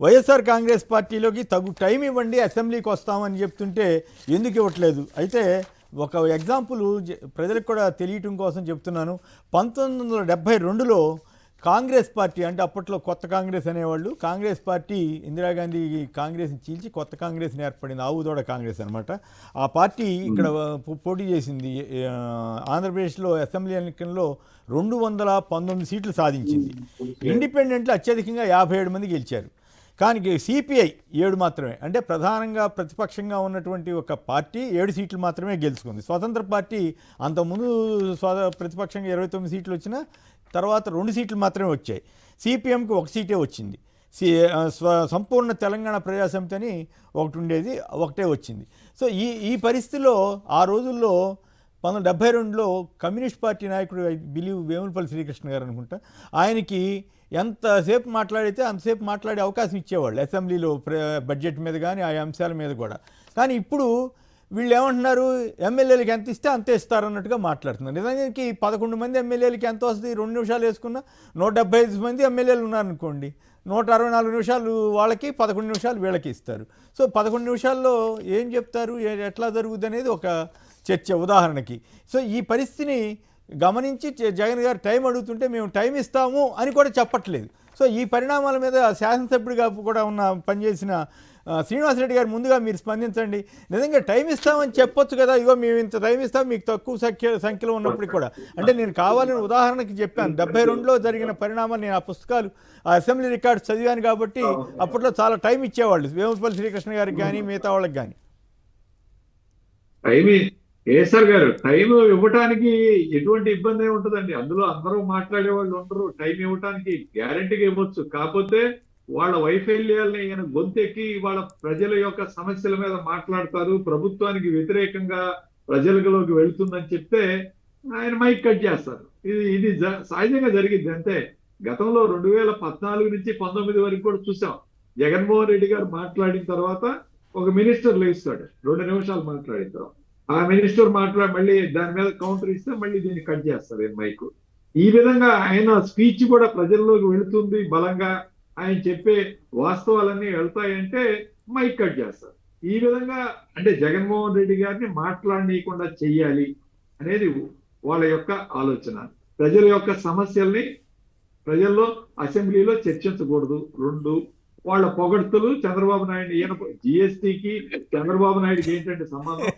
వైఎస్ఆర్ కాంగ్రెస్ పార్టీలోకి తగు టైం ఇవ్వండి, అసెంబ్లీకి వస్తామని చెప్తుంటే ఎందుకు ఇవ్వట్లేదు? అయితే ఒక ఎగ్జాంపుల్ ప్రజలకు కూడా తెలియటం కోసం చెప్తున్నాను. 1972లో కాంగ్రెస్ పార్టీ, అంటే అప్పట్లో కొత్త కాంగ్రెస్ అనేవాళ్ళు, కాంగ్రెస్ పార్టీ ఇందిరాగాంధీ కాంగ్రెస్ని చీల్చి కొత్త కాంగ్రెస్ని ఏర్పడింది, ఆవుదోడ కాంగ్రెస్ అనమాట. ఆ పార్టీ ఇక్కడ పోటీ చేసింది. ఆంధ్రప్రదేశ్లో అసెంబ్లీ ఎన్నికల్లో 219 సీట్లు సాధించింది. ఇండిపెండెంట్లు అత్యధికంగా 57 మంది గెలిచారు. కానీ సిపిఐ 7 మాత్రమే, అంటే ప్రధానంగా ప్రతిపక్షంగా ఉన్నటువంటి ఒక పార్టీ 7 సీట్లు మాత్రమే గెలుచుకుంది. స్వతంత్ర పార్టీ అంతకుముందు ప్రతిపక్షంగా 29 సీట్లు వచ్చినా తర్వాత 2 సీట్లు మాత్రమే వచ్చాయి. సిపిఎంకి 1 సీటే వచ్చింది. సంపూర్ణ తెలంగాణ ప్రజాసమితి అని ఒకటి ఉండేది, ఒకటే వచ్చింది. సో ఈ పరిస్థితిలో ఆ రోజుల్లో 1972లో కమ్యూనిస్ట్ పార్టీ నాయకుడు బిలీవ్ వేములపల్లి శ్రీకృష్ణ గారు అనుకుంటా, ఆయనకి ఎంతసేపు మాట్లాడితే అంతసేపు మాట్లాడే అవకాశం ఇచ్చేవాళ్ళు అసెంబ్లీలో, బడ్జెట్ మీద కానీ ఆ అంశాల మీద కూడా. కానీ ఇప్పుడు వీళ్ళు ఏమంటున్నారు, ఎమ్మెల్యేలకి ఎంత ఇస్తే అంతే ఇస్తారన్నట్టుగా మాట్లాడుతున్నారు. నిజానికి 11 మంది ఎమ్మెల్యేలకి ఎంత వస్తుంది? 2 నిమిషాలు వేసుకున్నా 175 మంది ఎమ్మెల్యేలు ఉన్నారనుకోండి, 164 నిమిషాలు వాళ్ళకి, 11 నిమిషాలు వీళ్ళకి ఇస్తారు. సో 11 నిమిషాల్లో ఏం చెప్తారు, ఎట్లా జరుగుతుంది అనేది ఒక చర్చ ఉదాహరణకి. సో ఈ పరిస్థితిని గమనించి జగన్ గారు టైం అడుగుతుంటే మేము టైం ఇస్తాము అని కూడా చెప్పట్లేదు. సో ఈ పరిణామాల మీద శాసనసభ్యుడిగా కూడా పనిచేసిన శ్రీనివాసరెడ్డి గారు ముందుగా మీరు స్పందించండి. నిజంగా టైం ఇస్తామని చెప్పొచ్చు కదా, ఇగో మేము ఇంత టైం ఇస్తాం మీకు తక్కువ సంఖ్యలో ఉన్నప్పటికీ కూడా. అంటే నేను కావాలని ఉదాహరణకి చెప్పాను, 72లో జరిగిన పరిణామాలు నేను ఆ పుస్తకాలు, ఆ అసెంబ్లీ రికార్డ్స్ చదివాను కాబట్టి అప్పట్లో చాలా టైం ఇచ్చేవాళ్ళు వేములపల్లి శ్రీకృష్ణ గారికి కానీ మిగతా వాళ్ళకి కానీ. సార్ గారు, టైం ఇవ్వటానికి ఎటువంటి ఇబ్బంది ఉంటుందండి. అందులో అందరూ మాట్లాడే వాళ్ళు ఉండరు. టైం ఇవ్వటానికి గ్యారంటీగా ఇవ్వచ్చు. కాకపోతే వాళ్ళ వైఫల్యాలని ఈయన గొంతెక్కి వాళ్ళ ప్రజల యొక్క సమస్యల మీద మాట్లాడతారు, ప్రభుత్వానికి వ్యతిరేకంగా ప్రజలలోకి వెళుతుందని చెప్తే ఆయన మైక్ కట్ చేస్తారు. ఇది సహజంగా జరిగింది అంతే. గతంలో 2014 నుంచి 19 వరకు కూడా చూసాం. జగన్మోహన్ రెడ్డి గారు మాట్లాడిన తర్వాత ఒక మినిస్టర్ లేస్తాడు, 2 నిమిషాలు మాట్లాడిన తర్వాత ఆ మినిస్టర్ మళ్ళీ దాని మీద కౌంటర్ ఇస్తే మళ్ళీ దీన్ని కట్ చేస్తారు ఆయన మైక్. ఈ విధంగా ఆయన స్పీచ్ కూడా ప్రజల్లోకి వెళుతుంది, బలంగా ఆయన చెప్పే వాస్తవాలన్నీ వెళ్తాయంటే మైక్ కట్ చేస్తారు. ఈ విధంగా అంటే జగన్మోహన్ రెడ్డి గారిని మాట్లాడనీయకుండా చెయ్యాలి అనేది వాళ్ళ యొక్క ఆలోచన. ప్రజల యొక్క సమస్యల్ని ప్రజల్లో అసెంబ్లీలో చర్చించకూడదు. 2, వాళ్ళ పొగడ్తలు చంద్రబాబు నాయుడు, ఈయన జిఎస్టీకి చంద్రబాబు నాయుడుకి ఏంటంటే సంబంధం?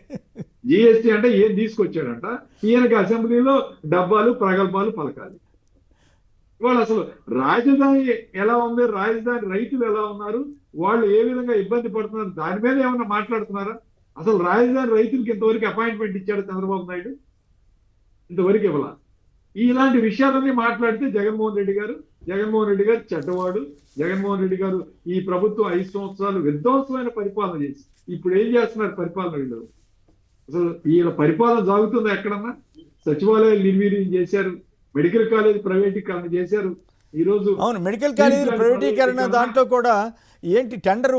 జిఎస్టీ అంటే ఏం తీసుకొచ్చాడంట, ఈయనకి అసెంబ్లీలో డబ్బాలు ప్రగల్భాలు పలకాలి. వాళ్ళు అసలు రాజధాని ఎలా ఉంది, రాజధాని రైతులు ఎలా ఉన్నారు, వాళ్ళు ఏ విధంగా ఇబ్బంది పడుతున్నారు, దాని మీద ఏమన్నా మాట్లాడుతున్నారా? అసలు రాజధాని రైతులకి ఇంతవరకు అపాయింట్మెంట్ ఇచ్చాడు చంద్రబాబు నాయుడు? ఇంతవరకు ఇవ్వాల. ఇలాంటి విషయాలన్నీ మాట్లాడితే జగన్మోహన్ రెడ్డి గారు చెడ్డవాడు, జగన్మోహన్ రెడ్డి గారు ఈ ప్రభుత్వం 5 సంవత్సరాలు విధ్వంసమైన పరిపాలన చేసి ఇప్పుడు ఏం చేస్తున్నారు పరిపాలన? వీళ్ళు అసలు వీళ్ళ పరిపాలన సాగుతుందా ఎక్కడన్నా? సచివాలయాలు నిర్వీర్యం చేశారు, మెడికల్ కాలేజ్ ప్రైవేటీకరణ చేశారు. ఈరోజు అవును, మెడికల్ కాలేజీల ప్రైవేటీకరణ దాంట్లో కూడా ఏంటి టెండర్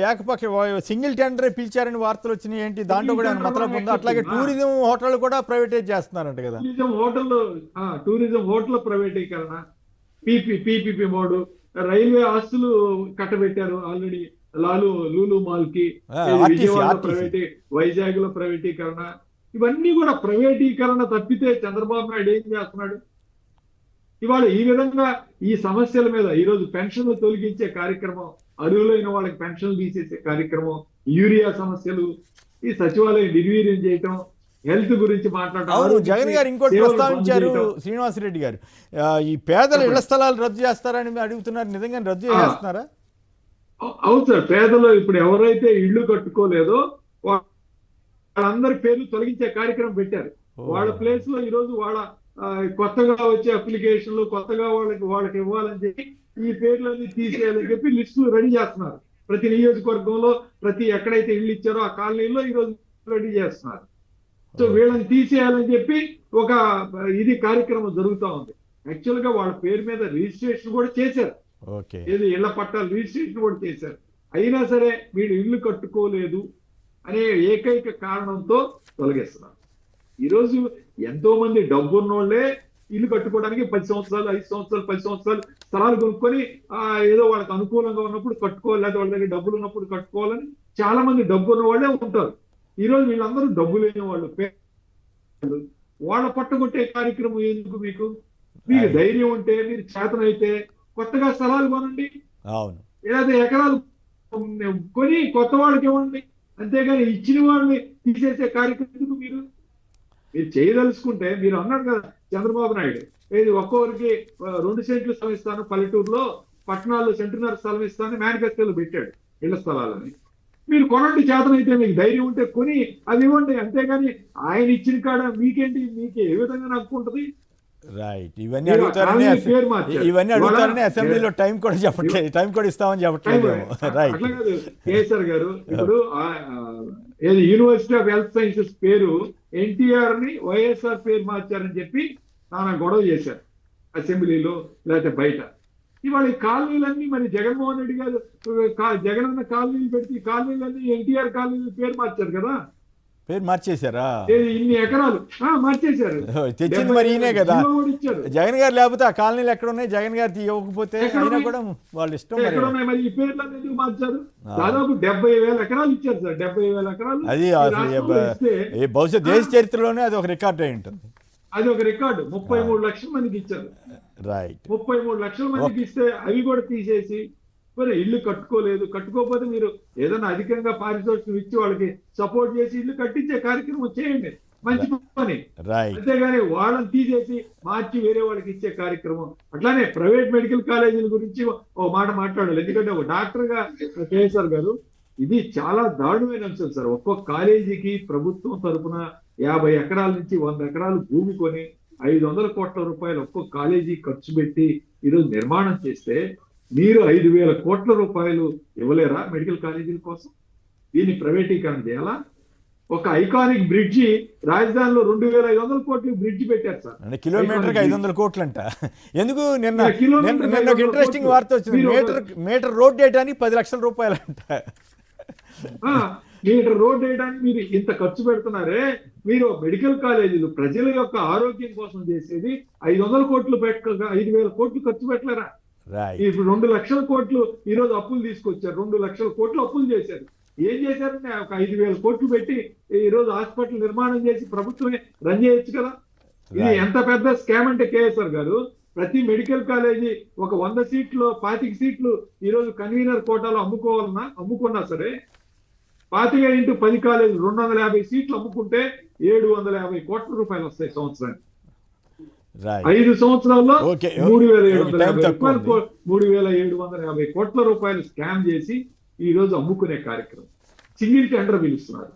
ఏకపక్ష సింగిల్ టెండరే పిలిచారని వార్తలు వచ్చినాయి. ఏంటి దాంట్లో కూడా మతలబు ఉందా? అట్లాగే టూరిజం హోటల్ కూడా ప్రైవేటైజ్ చేస్తున్నారంట కదా. టూరిజం హోటల్ ప్రైవేటీకరణ, పీపీపీ మోడు, రైల్వే ఆస్తులు కట్టబెట్టారు ఆల్రెడీ. లూలు మాల్ కి వైజాగ్ లో ప్రైవేటీకరణ, ఇవన్నీ కూడా ప్రైవేటీకరణ తప్పితే చంద్రబాబు నాయుడు ఏం చేస్తున్నాడు? ఇవాళ ఈ విధంగా ఈ సమస్యల మీద ఈరోజు పెన్షన్లు తొలగించే కార్యక్రమం, అర్హులైన వాళ్ళకి పెన్షన్లు తీసేసే కార్యక్రమం, యూరియా సమస్యలు, ఈ సచివాలయం నిర్వీర్యం చేయటం, హెల్త్ గురించి మాట్లాడటం. జగన్ గారు ఇంకోటి ప్రస్తావించారు శ్రీనివాసరెడ్డి గారు, ఈ పేదల ఇళ్ల స్థలాలు రద్దు చేస్తారని అడుగుతున్నారు. నిజంగా రద్దు చేస్తున్నారా? అవును సార్, పేదలు ఇప్పుడు ఎవరైతే ఇళ్లు కట్టుకోలేదో వాళ్ళందరి పేర్లు తొలగించే కార్యక్రమం పెట్టారు. వాళ్ళ ప్లేస్ లో ఈరోజు వాళ్ళ కొత్తగా వచ్చే అప్లికేషన్లు, కొత్తగా వాళ్ళకి ఇవ్వాలని చెప్పి ఈ పేర్లన్నీ తీసేయాలని చెప్పి లిస్టులు రెడీ చేస్తున్నారు. ప్రతి నియోజకవర్గంలో ఎక్కడైతే ఇల్లు ఇచ్చారో ఆ కాలనీలో ఈరోజు రెడీ చేస్తున్నారు. సో వీళ్ళని తీసేయాలని చెప్పి ఒక కార్యక్రమం జరుగుతూ ఉంది. యాక్చువల్ గా వాళ్ళ పేరు మీద రిజిస్ట్రేషన్ కూడా చేశారు, ఏది ఇళ్ల పట్టాలు రిజిస్ట్రేషన్ కూడా చేశారు. అయినా సరే వీళ్ళు ఇల్లు కట్టుకోలేదు అనే ఏకైక కారణంతో తొలగిస్తున్నారు. ఈరోజు ఎంతో మంది డబ్బున్నోళ్లే ఇల్లు కట్టుకోవడానికి 10 సంవత్సరాలు, 5 సంవత్సరాలు, 10 సంవత్సరాలు స్థలాలు కొనుక్కొని ఏదో వాళ్ళకి అనుకూలంగా ఉన్నప్పుడు కట్టుకోవాలి, లేదా వాళ్ళ దగ్గర డబ్బులు ఉన్నప్పుడు కట్టుకోవాలని చాలా మంది డబ్బు ఉన్న వాళ్ళే ఉంటారు. ఈ రోజు వీళ్ళందరూ డబ్బు లేని వాళ్ళు, వాళ్ళ పట్టగొట్టే కార్యక్రమం ఎందుకు? మీకు ధైర్యం ఉంటే, మీరు చేతనైతే కొత్తగా స్థలాలు కొనండి, అవును, లేదా ఎకరాలు కొని కొత్త వాళ్ళకి ఇవ్వండి. అంతేగాని ఇచ్చిన వాళ్ళని తీసేసే కార్యక్రమం మీరు చేయదలుచుకుంటే, మీరు అన్నారు కదా చంద్రబాబు నాయుడు, ఏది ఒక్కొక్కరికి 2 సెంట్లు స్థలం ఇస్తాను పల్లెటూరులో, పట్టణాల్లో సెంటున్నర స్థలం ఇస్తాను మేనిఫెస్టోలో పెట్టాడు ఇళ్ల స్థలాలని. మీరు కొనండి, చేతనైతే మీకు ధైర్యం ఉంటే కొని అది ఇవ్వండి. అంతేగాని ఆయన ఇచ్చిన కాడ మీకేంటి, మీకు ఏ విధంగా నడుపుకుంటది? రైట్. ఇవన్నీ అడుగుతారని అసెంబ్లీలో టైం కూడా చెప్పట్లేదు, టైం కూడా ఇస్తామని చెప్పట్లేదు. రైట్. అట్లా కాదు కేసీఆర్ గారు, ఇప్పుడు ఏది యూనివర్సిటీ ఆఫ్ హెల్త్ సైన్సెస్ పేరు ఎన్టీఆర్ ని వైఎస్ఆర్ పేరు మార్చారని చెప్పి నాన్న గొడవ చేశారు అసెంబ్లీలో లేకపోతే బయట. ఇవాళ ఈ కాలనీలన్నీ మరి జగన్మోహన్ రెడ్డి గారు జగనన్న కాలనీలు పెడితే ఈ కాలనీలన్నీ ఎన్టీఆర్ కాలనీలు పేరు మార్చారు కదా. పేరు మార్చేశారా? ఇన్ని ఎకరాలు మార్చేశారు. తెచ్చింది మరి ఈయనే కదా. జగన్ గారు లేకపోతే ఆ కాలనీలు ఎక్కడ ఉన్నాయి? జగన్ గారు ఇవ్వకపోతే అయినా కూడా వాళ్ళ ఇష్టం. మరి ఈ పేర్లను ఎందుకు మార్చారు? దాదాపు 70,000 ఎకరాలు ఇచ్చారు సార్. 70,000 ఎకరాలు అది బహుశా దేశ చరిత్రలోనే అది ఒక రికార్డ్ అయి ఉంటుంది. అది ఒక రికార్డు. 33 లక్షల మందికి ఇచ్చారు. రైట్. 33 లక్షల మందికి ఇస్తే అవి కూడా తీసేసి మరి ఇల్లు కట్టుకోలేదు, కట్టుకోకపోతే మీరు ఏదైనా అధికంగా పారితోషికం ఇచ్చి వాళ్ళకి సపోర్ట్ చేసి ఇల్లు కట్టించే కార్యక్రమం చేయండి, మంచి పని. అంతేగాని వాళ్ళని తీసేసి మార్చి వేరే వాళ్ళకి ఇచ్చే కార్యక్రమం. అట్లానే ప్రైవేట్ మెడికల్ కాలేజీల గురించి ఓ మాట మాట్లాడాలి. ఎందుకంటే ఒక డాక్టర్ గా కేసీఆర్ గారు, ఇది చాలా దారుణమైన అంశం సార్. ఒక్కొక్క కాలేజీకి ప్రభుత్వం తరఫున 50 ఎకరాల నుంచి 100 ఎకరాలు భూమి కొని 500 కోట్ల రూపాయలు ఒక్కొక్క కాలేజీ ఖర్చు పెట్టి ఈరోజు నిర్మాణం చేస్తే, మీరు 5,000 కోట్ల రూపాయలు ఇవ్వలేరా మెడికల్ కాలేజీల కోసం? దీన్ని ప్రైవేటీకరణ చేయాలా? ఒక ఐకానిక్ బ్రిడ్జి రాజధానిలో 2,500 కోట్లు బ్రిడ్జి పెట్టారు సార్. కిలోమీటర్కి 500 కోట్లు అంట. ఎందుకు? నిన్న ఒక ఇంట్రెస్టింగ్ వార్త వచ్చింది. మీటర్ రోడ్ వేయడానికి 10 లక్షల రూపాయలు అంట. మీటర్ రోడ్ వేయడానికి మీరు ఇంత ఖర్చు పెడుతున్నారే, మీరు మెడికల్ కాలేజీలు ప్రజల యొక్క ఆరోగ్యం కోసం చేసేది 500 కోట్లు 5,000 కోట్లు ఖర్చు పెట్టలేరా? ఇప్పుడు 2 లక్షల కోట్లు ఈ రోజు అప్పులు తీసుకొచ్చారు. 2 లక్షల కోట్లు అప్పులు చేశారు. ఏం చేశారంటే ఒక 5,000 కోట్లు పెట్టి ఈ రోజు హాస్పిటల్ నిర్మాణం చేసి ప్రభుత్వమే రన్ చేయొచ్చు కదా. ఇది ఎంత పెద్ద స్కామ్ అంటే కేఎస్ఆర్ గారు, ప్రతి మెడికల్ కాలేజీ ఒక 100 సీట్లు 25 సీట్లు ఈ రోజు కన్వీనర్ కోటాలో అమ్ముకున్నా సరే 25 into 10 కాలేజీలు 250 సీట్లు అమ్ముకుంటే 750 కోట్ల రూపాయలు వస్తాయి సంవత్సరానికి. 5 సంవత్సరాల్లో 3,750 కోట్ల రూపాయలు స్కామ్ చేసి ఈ రోజు అమ్ముకునే కార్యక్రమం. సింగిల్ టెండర్ పిలుస్తున్నారు.